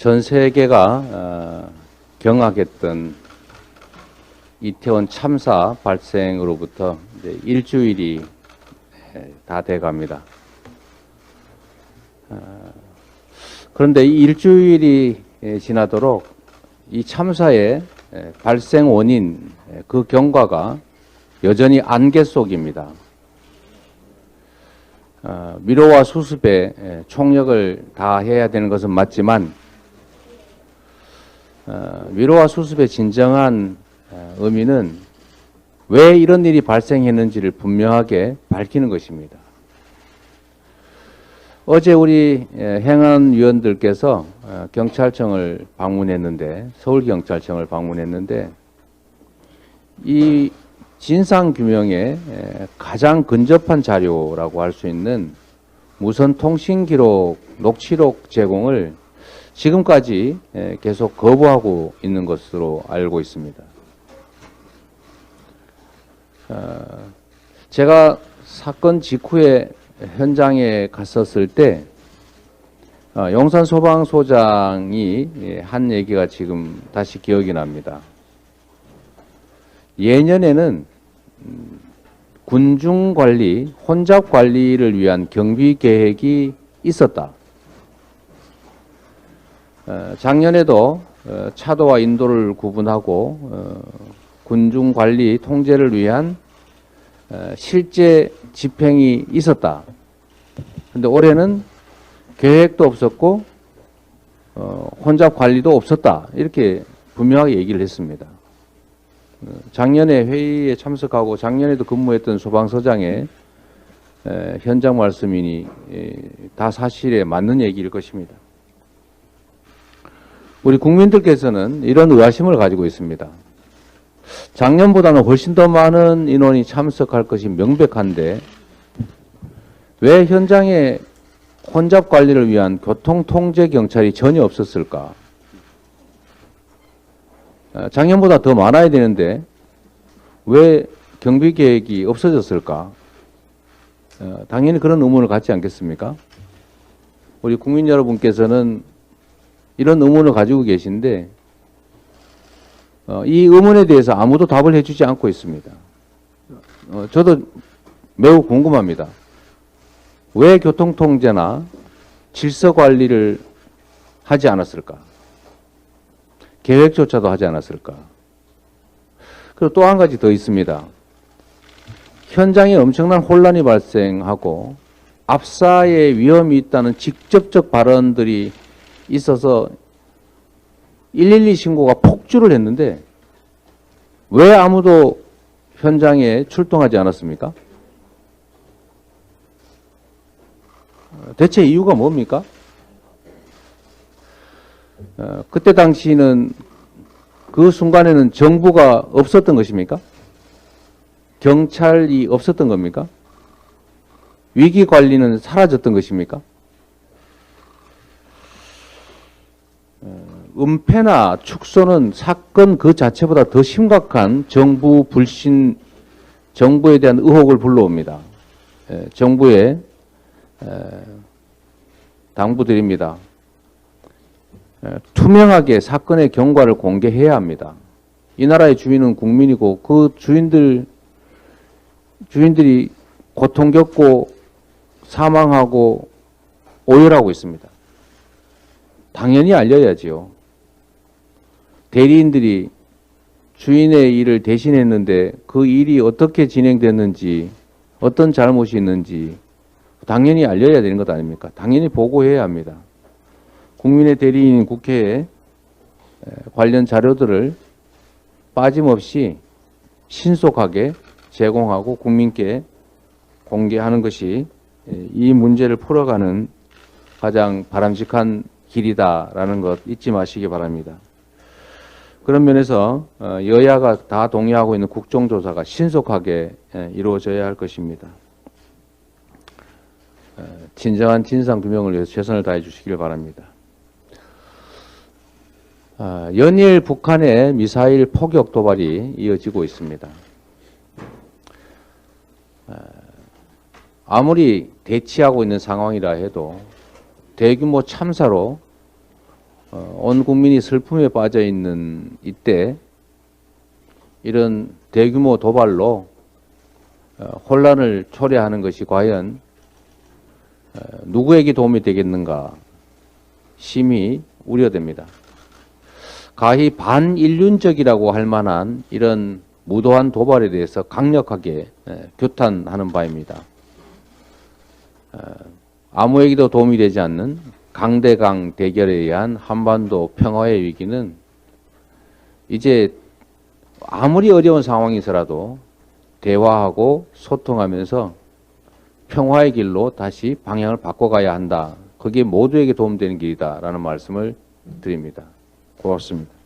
전 세계가 경악했던 이태원 참사 발생으로부터 이제 일주일이 다 돼갑니다. 그런데 이 일주일이 지나도록 이 참사의 발생 원인, 그 경과가 여전히 안개 속입니다. 위로와 수습에 총력을 다해야 되는 것은 맞지만 위로와 수습의 진정한 의미는 왜 이런 일이 발생했는지를 분명하게 밝히는 것입니다. 어제 우리 행안위원들께서 경찰청을 방문했는데, 서울경찰청을 방문했는데, 이 진상규명에 가장 근접한 자료라고 할 수 있는 무선 통신기록, 녹취록 제공을 지금까지 계속 거부하고 있는 것으로 알고 있습니다. 제가 사건 직후에 현장에 갔었을 때 용산 소방소장이 한 얘기가 지금 다시 기억이 납니다. 예년에는 군중관리, 혼잡관리를 위한 경비계획이 있었다. 작년에도 차도와 인도를 구분하고 군중관리 통제를 위한 실제 집행이 있었다. 그런데 올해는 계획도 없었고 혼잡관리도 없었다. 이렇게 분명하게 얘기를 했습니다. 작년에 회의에 참석하고 작년에도 근무했던 소방서장의 현장 말씀이니 다 사실에 맞는 얘기일 것입니다. 우리 국민들께서는 이런 의아심을 가지고 있습니다. 작년보다는 훨씬 더 많은 인원이 참석할 것이 명백한데 왜 현장에 혼잡 관리를 위한 교통통제 경찰이 전혀 없었을까? 작년보다 더 많아야 되는데 왜 경비계획이 없어졌을까? 당연히 그런 의문을 갖지 않겠습니까? 우리 국민 여러분께서는 이런 의문을 가지고 계신데 이 의문에 대해서 아무도 답을 해주지 않고 있습니다. 저도 매우 궁금합니다. 왜 교통통제나 질서관리를 하지 않았을까? 계획조차도 하지 않았을까? 그리고 또 한 가지 더 있습니다. 현장에 엄청난 혼란이 발생하고 압사의 위험이 있다는 직접적 발언들이 있어서 112 신고가 폭주를 했는데 왜 아무도 현장에 출동하지 않았습니까? 대체 이유가 뭡니까? 그때 당시는 그 순간에는 정부가 없었던 것입니까? 경찰이 없었던 겁니까? 위기 관리는 사라졌던 것입니까? 은폐나 축소는 사건 그 자체보다 더 심각한 정부 불신, 정부에 대한 의혹을 불러옵니다. 정부에 당부드립니다. 투명하게 사건의 경과를 공개해야 합니다. 이 나라의 주인은 국민이고 그 주인들이 고통 겪고 사망하고 오열하고 있습니다. 당연히 알려야지요. 대리인들이 주인의 일을 대신했는데 그 일이 어떻게 진행됐는지, 어떤 잘못이 있는지 당연히 알려야 되는 것 아닙니까? 당연히 보고해야 합니다. 국민의 대리인인 국회에 관련 자료들을 빠짐없이 신속하게 제공하고 국민께 공개하는 것이 이 문제를 풀어가는 가장 바람직한 길이다라는 것 잊지 마시기 바랍니다. 그런 면에서 여야가 다 동의하고 있는 국정조사가 신속하게 이루어져야 할 것입니다. 진정한 진상규명을 위해서 최선을 다해 주시길 바랍니다. 연일 북한의 미사일 포격 도발이 이어지고 있습니다. 아무리 대치하고 있는 상황이라 해도 대규모 참사로 온 국민이 슬픔에 빠져 있는 이때 이런 대규모 도발로 혼란을 초래하는 것이 과연 누구에게 도움이 되겠는가 심히 우려됩니다. 가히 반인륜적이라고 할 만한 이런 무도한 도발에 대해서 강력하게 규탄하는 바입니다. 아무에게도 도움이 되지 않는 강대강 대결에 의한 한반도 평화의 위기는 이제 아무리 어려운 상황이서라도 대화하고 소통하면서 평화의 길로 다시 방향을 바꿔가야 한다. 그게 모두에게 도움되는 길이다라는 말씀을 드립니다. 고맙습니다.